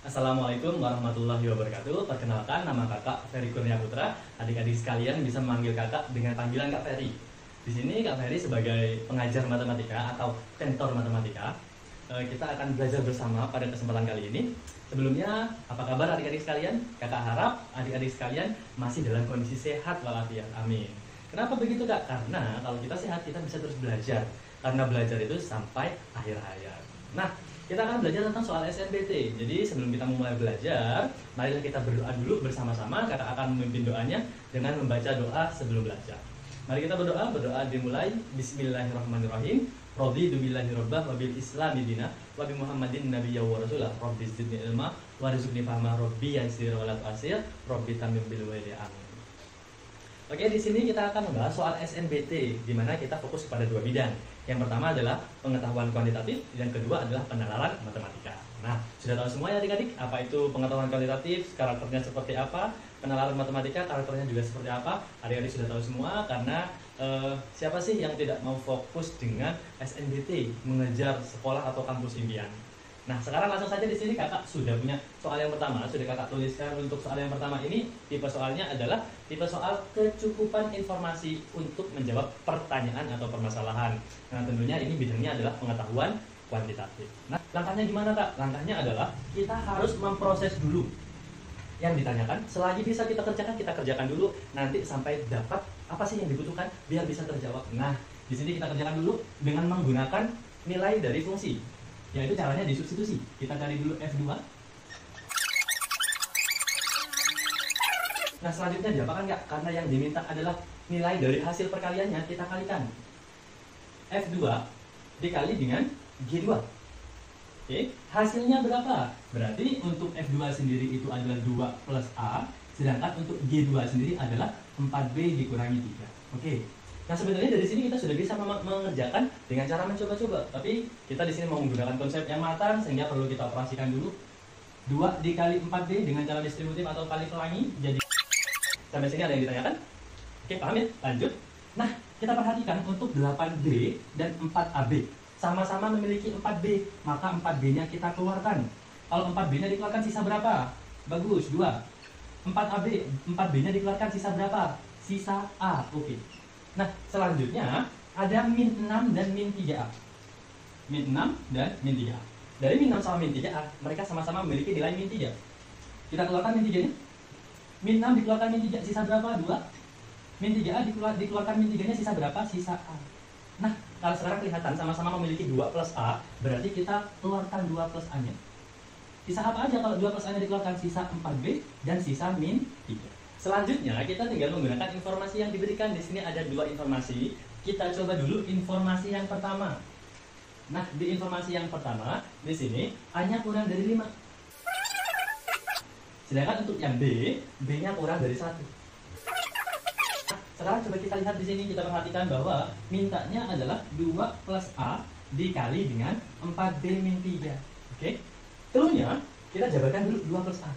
Assalamualaikum warahmatullahi wabarakatuh. Perkenalkan, nama kakak Ferry Kurnia Putra. Adik-adik sekalian bisa memanggil kakak dengan panggilan Kak Ferry. Di sini Kak Ferry sebagai pengajar matematika atau mentor matematika. Kita akan belajar bersama pada kesempatan kali ini. Sebelumnya, apa kabar adik-adik sekalian? Kakak harap adik-adik sekalian masih dalam kondisi sehat walafiat. Amin. Kenapa begitu Kak? Karena kalau kita sehat, kita bisa terus belajar. Karena belajar itu sampai akhir hayat. Nah, kita akan belajar tentang soal SNBT. Jadi sebelum kita mulai belajar, marilah kita berdoa dulu bersama-sama. Kakak akan memimpin doanya dengan membaca doa sebelum belajar. Mari kita berdoa dimulai. Bismillahirrahmanirrahim. Raditu billahi rabbah wa bil islami dina wa bi Muhammadin nabiyya wa rasulah. Rabbi zidni ilma warzuqni fahma rabbi yassir wa la tu'assir. Rabbi tamim bil walidi amin. Oke, di sini kita akan membahas soal SNBT, di mana kita fokus pada dua bidang. Yang pertama adalah pengetahuan kuantitatif, dan kedua adalah penalaran matematika. Nah, sudah tahu semua ya adik-adik, apa itu pengetahuan kuantitatif, karakternya seperti apa, penalaran matematika, karakternya juga seperti apa. Adik-adik sudah tahu semua, karena siapa sih yang tidak mau fokus dengan SNBT, mengejar sekolah atau kampus impian. Nah, sekarang langsung saja di sini kakak sudah punya soal yang pertama, sudah kakak tuliskan. Untuk soal yang pertama ini, tipe soalnya adalah tipe soal kecukupan informasi untuk menjawab pertanyaan atau permasalahan. Nah, tentunya ini bidangnya adalah pengetahuan kuantitatif. Nah, langkahnya gimana kak? Langkahnya adalah kita harus memproses dulu yang ditanyakan. Selagi bisa kita kerjakan dulu, nanti sampai dapat apa sih yang dibutuhkan biar bisa terjawab. Nah, di sini kita kerjakan dulu dengan menggunakan nilai dari fungsi, yaitu caranya disubstitusi. Kita cari dulu F2. Nah, selanjutnya diapakan nggak? Karena yang diminta adalah nilai dari hasil perkaliannya, kita kalikan. F2 dikali dengan G2. Oke, hasilnya berapa? Berarti untuk F2 sendiri itu adalah 2 plus A, sedangkan untuk G2 sendiri adalah 4B dikurangi 3. Oke. Nah, sebenarnya dari sini kita sudah bisa mengerjakan dengan cara mencoba-coba, tapi kita di sini mau menggunakan konsep yang matang sehingga perlu kita operasikan dulu. 2 dikali 4B dengan cara distributif atau kali pelangi, jadi sampai sini ada yang ditanyakan? Oke, paham ya? Lanjut. Nah, kita perhatikan untuk 8B dan 4AB sama-sama memiliki 4B, maka 4B-nya kita keluarkan. Kalau 4B-nya dikeluarkan sisa berapa? Bagus, 2. 4B-nya dikeluarkan sisa berapa? Sisa A. Oke. Nah, selanjutnya ada min 6 dan min 3A. Min 6 dan min 3A. Dari min 6 sama min 3A, mereka sama-sama memiliki nilai min 3. Kita keluarkan min 3-nya. Min 6 dikeluarkan min 3, sisa berapa? 2. Min 3A dikeluarkan min 3-nya, sisa berapa? Sisa A. Nah, kalau sekarang kelihatan sama-sama memiliki 2 plus A, berarti kita keluarkan 2 plus A-nya. Sisa apa aja kalau 2 plus A-nya dikeluarkan? Sisa 4B dan sisa min 3. Selanjutnya, kita tinggal menggunakan informasi yang diberikan. Di sini ada 2 informasi. Kita coba dulu informasi yang pertama. Nah, di informasi yang pertama, di sini A-nya kurang dari 5. Sedangkan untuk yang B, B-nya kurang dari 1. Sekarang coba kita lihat di sini, kita perhatikan bahwa mintanya adalah 2 plus A dikali dengan 4B min 3. Oke? Terusnya, kita jabarkan dulu 2 plus A.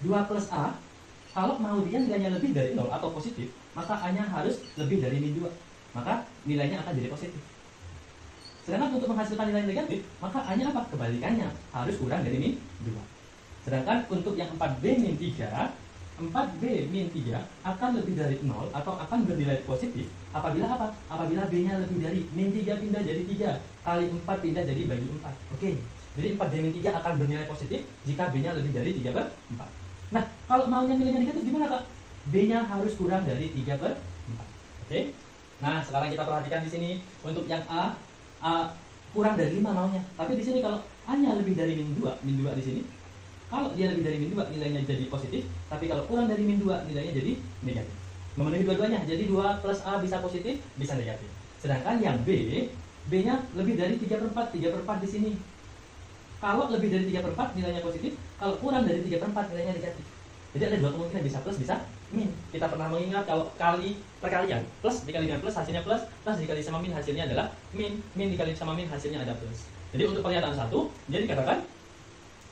2 plus A, kalau mau dia nilainya lebih dari 0 atau positif, maka A-nya harus lebih dari min 2. Maka nilainya akan jadi positif. Sedangkan untuk menghasilkan nilai negatif, maka A-nya apa? Kebalikannya, harus kurang dari min 2. Sedangkan untuk yang 4B min 3, 4B min 3 akan lebih dari 0 atau akan bernilai positif apabila apa? Apabila B-nya lebih dari min 3 pindah jadi 3 kali 4 pindah jadi bagi 4. Oke. Jadi 4B min 3 akan bernilai positif jika B-nya lebih dari 3 per 4. Nah, kalau maunya nilainya negatif gimana Kak? B-nya harus kurang dari 3 per 4. Oke. Nah, sekarang kita perhatikan di sini untuk yang A kurang dari 5 maunya. Tapi di sini kalau A-nya lebih dari min 2 di sini. Kalau dia lebih dari min 2, nilainya jadi positif. Tapi kalau kurang dari min 2, nilainya jadi negatif. Memenuhi dua-duanya, jadi 2 plus A bisa positif, bisa negatif. Sedangkan yang B, B-nya lebih dari 3 per 4, 3 per 4 di sini. Kalau lebih dari 3 per 4, nilainya positif. Kalau kurang dari 3 per 4, nilainya negatif. Jadi ada 2 kemungkinan, bisa plus, bisa min. Kita pernah mengingat kalau kali perkalian, plus dikali dengan plus, hasilnya plus, plus dikali sama min, hasilnya adalah min, min dikali sama min, hasilnya ada plus. Jadi untuk pernyataan 1, jadi dikatakan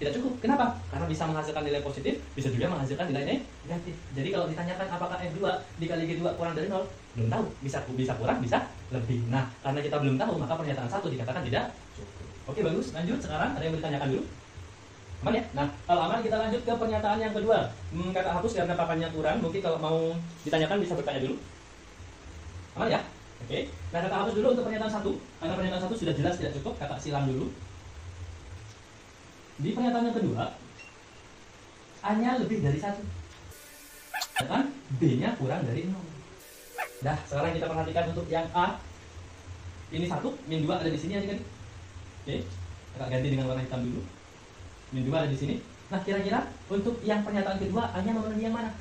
tidak cukup. Kenapa? Karena bisa menghasilkan nilai positif, bisa juga menghasilkan nilai negatif. Jadi kalau ditanyakan apakah F2 dikali G2 kurang dari 0, belum tahu. Bisa kurang, bisa lebih. Nah, karena kita belum tahu, maka pernyataan 1 dikatakan tidak cukup. Oke, bagus. Lanjut sekarang, ada yang mau ditanyakan dulu? Aman ya? Nah, kalau aman kita lanjut ke pernyataan yang kedua. Kakak hapus karena papannya kurang. Mungkin kalau mau ditanyakan bisa bertanya dulu. Aman ya? Oke. Nah, kakak hapus dulu untuk pernyataan satu. Karena pernyataan satu sudah jelas tidak cukup, kakak silang dulu. Di pernyataan yang kedua, A-nya lebih dari 1. Dan B-nya kurang dari 0. Nah, sekarang kita perhatikan untuk yang A. Ini 1, min 2 ada di sini adik-adik. Oke. Kakak ganti dengan warna hitam dulu. Min 2 ada di sini. Nah, kira-kira untuk yang pernyataan kedua, A-nya memenuhi yang mana?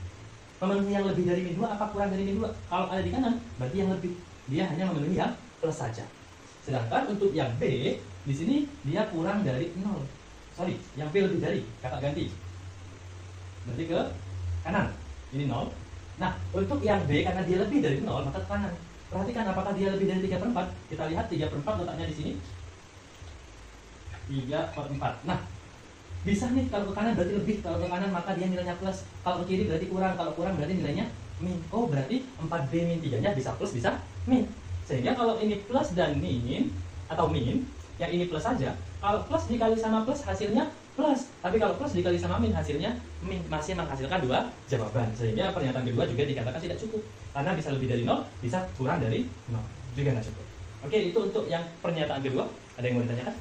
Memenuhi yang lebih dari min 2 apa kurang dari min 2? Kalau ada di kanan, berarti yang lebih. Dia hanya memenuhi yang plus saja. Sedangkan untuk yang B, di sini dia kurang dari 0. Sorry, yang B lebih dari. Kakak ganti. Berarti ke kanan. Ini 0. Nah, untuk yang B, karena dia lebih dari 0, maka ke kanan. Perhatikan apakah dia lebih dari 3/4. Kita lihat 3/4 letaknya di sini. 3/4. Nah, bisa nih kalau ke kanan berarti lebih, kalau ke kanan maka dia nilainya plus, kalau ke kiri berarti kurang, kalau kurang berarti nilainya min. Oh, berarti 4B min 3-nya bisa plus bisa min. Sehingga kalau ini plus dan min atau min, yang ini plus saja. Kalau plus dikali sama plus hasilnya plus, tapi kalau plus dikali sama min hasilnya min, masih menghasilkan 2 jawaban. Sehingga pernyataan kedua juga dikatakan tidak cukup, karena bisa lebih dari 0, bisa kurang dari 0, juga nggak cukup. Oke, itu untuk yang pernyataan kedua. Ada yang mau ditanyakan?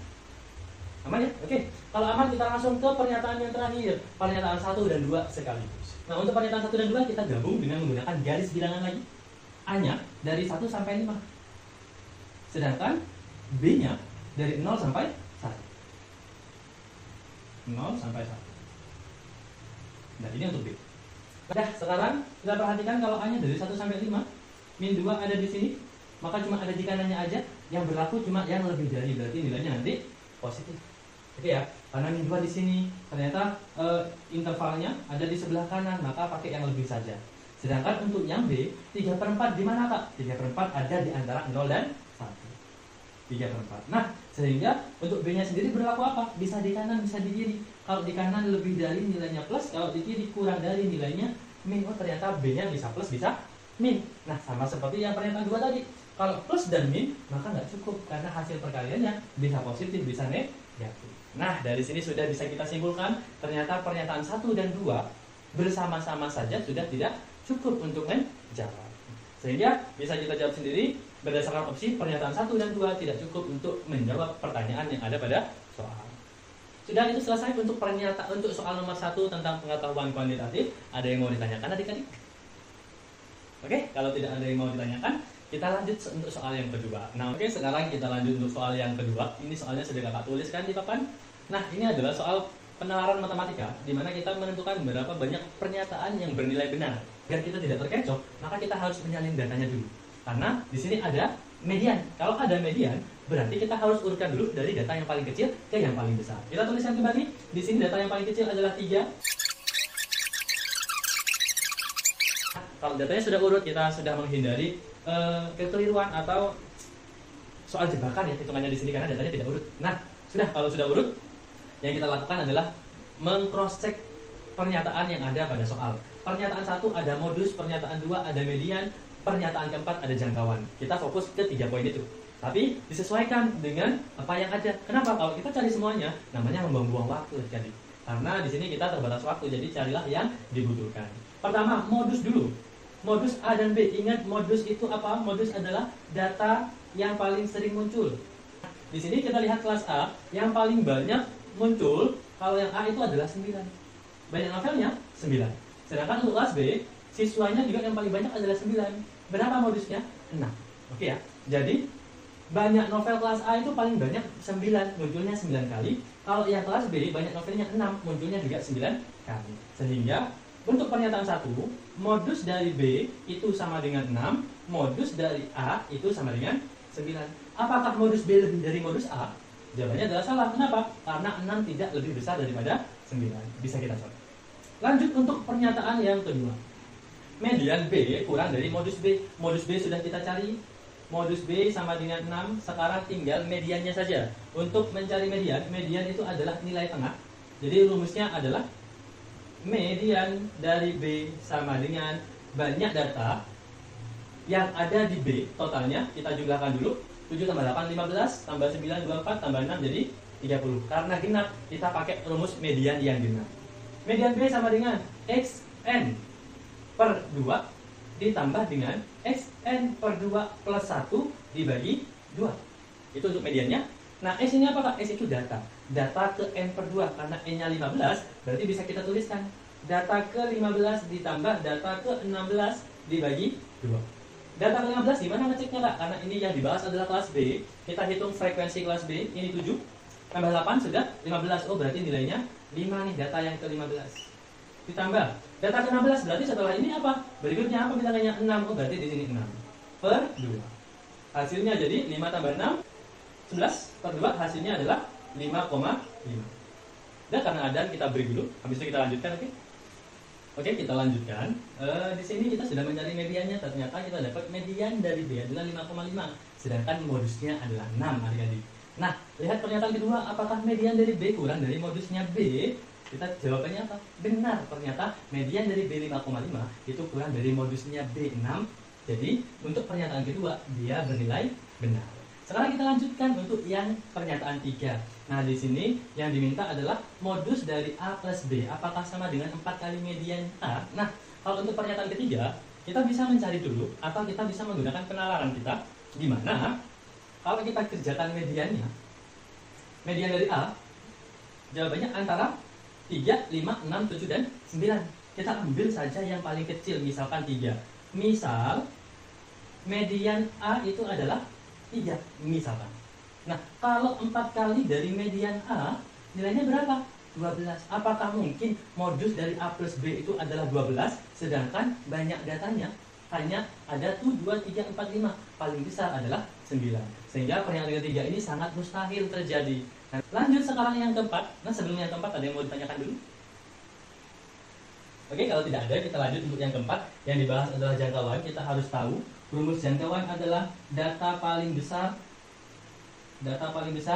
Aman ya? Oke. Kalau aman kita langsung ke pernyataan yang terakhir. Pernyataan 1 dan 2 sekaligus. Nah, untuk pernyataan 1 dan 2 kita gabung dengan menggunakan garis bilangan lagi. A-nya dari 1 sampai 5. Sedangkan B-nya dari 0 sampai 1. 0 sampai 1. Nah, ini untuk B. Nah, sekarang kita perhatikan kalau A-nya dari 1 sampai 5, min 2 ada di sini, maka cuma ada di kanannya aja. Yang berlaku cuma yang lebih dari, berarti nilainya nanti positif. Oke ya, karena min 2 di sini ternyata intervalnya ada di sebelah kanan, maka pakai yang lebih saja. Sedangkan untuk yang B, 3/4 di mana Kak? 3/4 ada di antara 0 dan 1. 3/4. Nah, sehingga untuk B-nya sendiri berlaku apa? Bisa di kanan, bisa di kiri. Kalau di kanan lebih dari nilainya plus, kalau di kiri kurang dari nilainya min. Oh, ternyata B-nya bisa plus, bisa min. Nah, sama seperti yang pernyataan 2 tadi. Kalau plus dan min, maka nggak cukup, karena hasil perkaliannya bisa positif, bisa negatif. Nah, dari sini sudah bisa kita simpulkan, ternyata pernyataan 1 dan 2 bersama-sama saja sudah tidak cukup untuk menjawab. Sehingga bisa kita jawab sendiri, berdasarkan opsi pernyataan 1 dan 2 tidak cukup untuk menjawab pertanyaan yang ada pada soal. Sudah, itu selesai untuk pernyataan untuk soal nomor 1 tentang pengetahuan kuantitatif. Ada yang mau ditanyakan adik-adik? Oke, kalau tidak ada yang mau ditanyakan, kita lanjut untuk soal yang kedua. Nah, oke, sekarang kita lanjut untuk soal yang kedua. Ini soalnya sudah kakak tuliskan di papan. Nah, ini adalah soal penalaran matematika, di mana kita menentukan berapa banyak pernyataan yang bernilai benar. Agar kita tidak terkecoh, maka kita harus menyalin datanya dulu. Karena di sini ada median. Kalau ada median, berarti kita harus urutkan dulu dari data yang paling kecil ke yang paling besar. Kita tuliskan kembali. Di sini data yang paling kecil adalah 3. Kalau datanya sudah urut, kita sudah menghindari kekeliruan atau soal jebakan ya, hitungannya di sini karena datanya tidak urut. Nah, sudah, kalau sudah urut, yang kita lakukan adalah meng-cross check pernyataan yang ada pada soal. Pernyataan 1 ada modus, pernyataan 2 ada median, pernyataan keempat ada jangkauan. Kita fokus ke 3 poin itu. Tapi disesuaikan dengan apa yang ada. Kenapa? Kalau kita cari semuanya, namanya membuang waktu. Jadi, karena di sini kita terbatas waktu, jadi carilah yang dibutuhkan. Pertama, modus dulu. Modus A dan B. Ingat, modus itu apa? Modus adalah data yang paling sering muncul. Di sini kita lihat kelas A, yang paling banyak muncul, kalau yang A itu adalah 9. Banyak novelnya 9. Sedangkan untuk kelas B, siswanya juga yang paling banyak adalah 9. Berapa modusnya? 6. Oke ya. Jadi, banyak novel kelas A itu paling banyak 9, munculnya 9 kali. Kalau yang kelas B, banyak novelnya 6, munculnya juga 9 kali. Sehingga, untuk pernyataan 1, modus dari B itu sama dengan 6, modus dari A itu sama dengan 9. Apakah modus B lebih dari modus A? Jawabannya adalah salah. Kenapa? Karena 6 tidak lebih besar daripada 9. Bisa kita coba. Lanjut untuk pernyataan yang kedua. Median B kurang dari modus B. Modus B sudah kita cari. Modus B sama dengan 6. Sekarang tinggal mediannya saja. Untuk mencari median, median itu adalah nilai tengah. Jadi rumusnya adalah median dari B sama dengan banyak data yang ada di B. Totalnya kita jumlahkan dulu. 7 tambah 8, 15, tambah 9, 24, tambah 6, jadi 30. Karena genap, kita pakai rumus median yang genap. Median B sama dengan XN per 2 ditambah dengan XN per 2 plus 1 dibagi 2. Itu untuk mediannya. Nah, S ini apa Kak? S itu data. Data ke N per 2, karena N-nya 15, berarti bisa kita tuliskan data ke 15 ditambah data ke 16 dibagi 2. Data ke 15 gimana ngeceknya Kak? Karena ini yang dibahas adalah kelas B. Kita hitung frekuensi kelas B, ini 7 tambah 8 sudah 15. Oh, berarti nilainya 5 nih data yang ke 15. Ditambah data ke 16, berarti setelah ini apa? Berikutnya apa bilangannya? 6. Oh, berarti di sini 6 per 2. Hasilnya jadi 5 tambah 6 11 per 2, hasilnya adalah 5,5. Dan karena ada kita break dulu, habis itu kita lanjutkan, oke? Oke, kita lanjutkan. Di sini kita sudah mencari mediannya. Ternyata kita dapat median dari B adalah 5,5. Sedangkan modusnya adalah 6, adik-adik. Nah, lihat pernyataan kedua, apakah median dari B kurang dari modusnya B? Kita jawabannya apa? Benar, ternyata median dari B 5,5 itu kurang dari modusnya B 6. Jadi, untuk pernyataan kedua, dia bernilai benar. Sekarang kita lanjutkan untuk yang pernyataan 3. Nah, di sini yang diminta adalah modus dari A plus B. Apakah sama dengan 4 kali median A? Nah, kalau untuk pernyataan ketiga, kita bisa mencari dulu, atau kita bisa menggunakan penalaran kita, di mana kalau kita kerjakan mediannya, median dari A, jawabannya antara 3, 5, 6, 7, dan 9. Kita ambil saja yang paling kecil, misalkan 3. Misal, median A itu adalah 3, misalkan. Nah, kalau 4 kali dari median A, nilainya berapa? 12. Apakah mungkin modus dari A plus B itu adalah 12, sedangkan banyak datanya hanya ada 2, 3, 4, 5. Paling besar adalah 9. Sehingga pernyataan ketiga ini sangat mustahil terjadi. Nah, lanjut sekarang yang keempat. Nah, sebelum yang keempat ada yang mau ditanyakan dulu? Oke, kalau tidak ada, kita lanjut untuk yang keempat. Yang dibahas adalah jangkauan. Kita harus tahu rumus jangkauan adalah data paling besar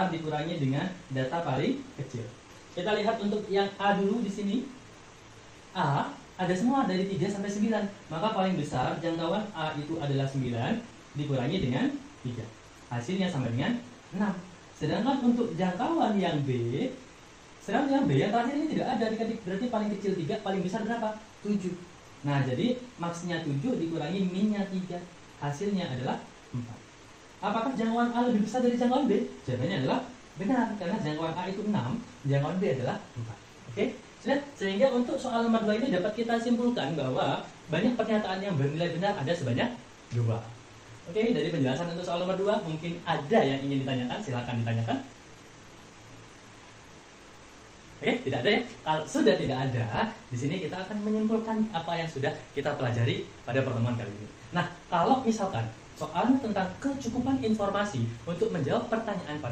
dikurangi dengan data paling kecil. Kita lihat untuk yang A dulu di sini. A ada semua dari 3 sampai 9. Maka paling besar jangkauan A itu adalah 9 dikurangi dengan 3. Hasilnya sama dengan 6. Sedangkan untuk jangkauan yang B, yang terakhir ini tidak ada, berarti paling kecil 3, paling besar berapa? 7. Nah, jadi maksnya 7 dikurangi minnya 3. Hasilnya adalah 4. Apakah jangkauan A lebih besar dari jangkauan B? Jawabannya adalah benar, karena jangkauan A itu 6, jangkauan B adalah 4. Oke? Sehingga untuk soal nomor 2 ini dapat kita simpulkan bahwa banyak pernyataan yang bernilai benar ada sebanyak 2. Oke, dari penjelasan untuk soal nomor 2, mungkin ada yang ingin ditanyakan, silakan ditanyakan. Oke, tidak ada ya? Kalau sudah tidak ada, di sini kita akan menyimpulkan apa yang sudah kita pelajari pada pertemuan kali ini. Nah, kalau misalkan soal tentang kecukupan informasi untuk menjawab pertanyaan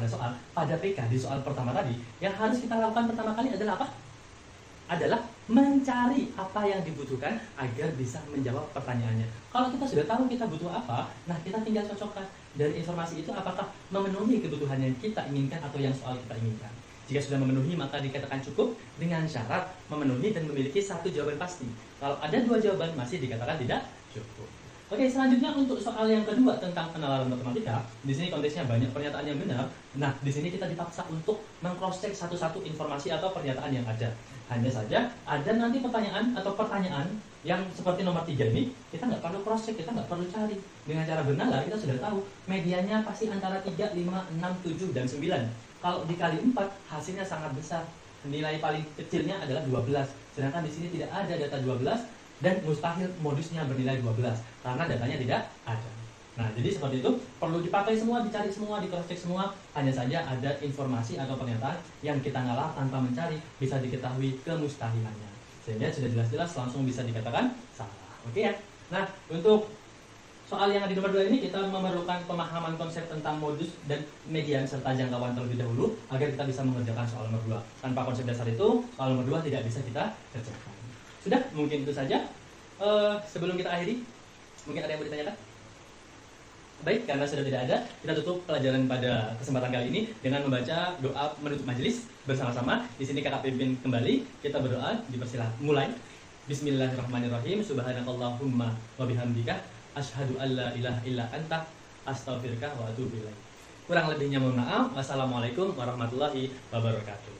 pada PK di soal pertama tadi, yang harus kita lakukan pertama kali adalah apa? Adalah mencari apa yang dibutuhkan agar bisa menjawab pertanyaannya. Kalau kita sudah tahu kita butuh apa, nah kita tinggal cocokkan dari informasi itu apakah memenuhi kebutuhan yang kita inginkan atau yang soal kita inginkan. Jika sudah memenuhi, maka dikatakan cukup dengan syarat memenuhi dan memiliki satu jawaban pasti. Kalau ada 2 jawaban, masih dikatakan tidak cukup. Oke, selanjutnya untuk soal yang kedua tentang penalaran matematika. Di sini konteksnya banyak pernyataan yang benar. Nah, di sini kita dipaksa untuk meng-cross-check satu-satu informasi atau pernyataan yang ada. Hanya saja ada nanti pertanyaan yang seperti nomor 3 ini, kita nggak perlu cross-check, kita nggak perlu cari. Dengan cara bernalar, kita sudah tahu mediannya pasti antara 3, 5, 6, 7, dan 9. Kalau dikali 4, hasilnya sangat besar. Nilai paling kecilnya adalah 12. Sedangkan di sini tidak ada data 12, dan mustahil modusnya bernilai 12 karena datanya tidak ada. Nah, jadi seperti itu, perlu dipakai semua, dicari semua, di-cross-check semua. Hanya saja ada informasi atau pernyataan yang kita ngalah tanpa mencari, bisa diketahui kemustahilannya. Sehingga sudah jelas-jelas langsung bisa dikatakan salah. Oke ya? Nah, untuk soal yang di nomor 2 ini kita memerlukan pemahaman konsep tentang modus dan median serta jangkauan terlebih dahulu agar kita bisa mengerjakan soal nomor 2. Tanpa konsep dasar itu, soal nomor 2 tidak bisa kita kerjakan. Sudah, mungkin itu saja. Sebelum kita akhiri, mungkin ada yang mau ditanyakan? Baik, karena sudah tidak ada, kita tutup pelajaran pada kesempatan kali ini dengan membaca doa menutup majelis bersama-sama. Di sini kakak pimpin kembali, kita berdoa, dipersilakan mulai. Bismillahirrahmanirrahim. Subhanakallahumma wa bihamdika asyhadu an la ilaha illa anta astaghfiruka wa atubu ilaik. Kurang lebihnya mohon maaf. Wassalamualaikum warahmatullahi wabarakatuh.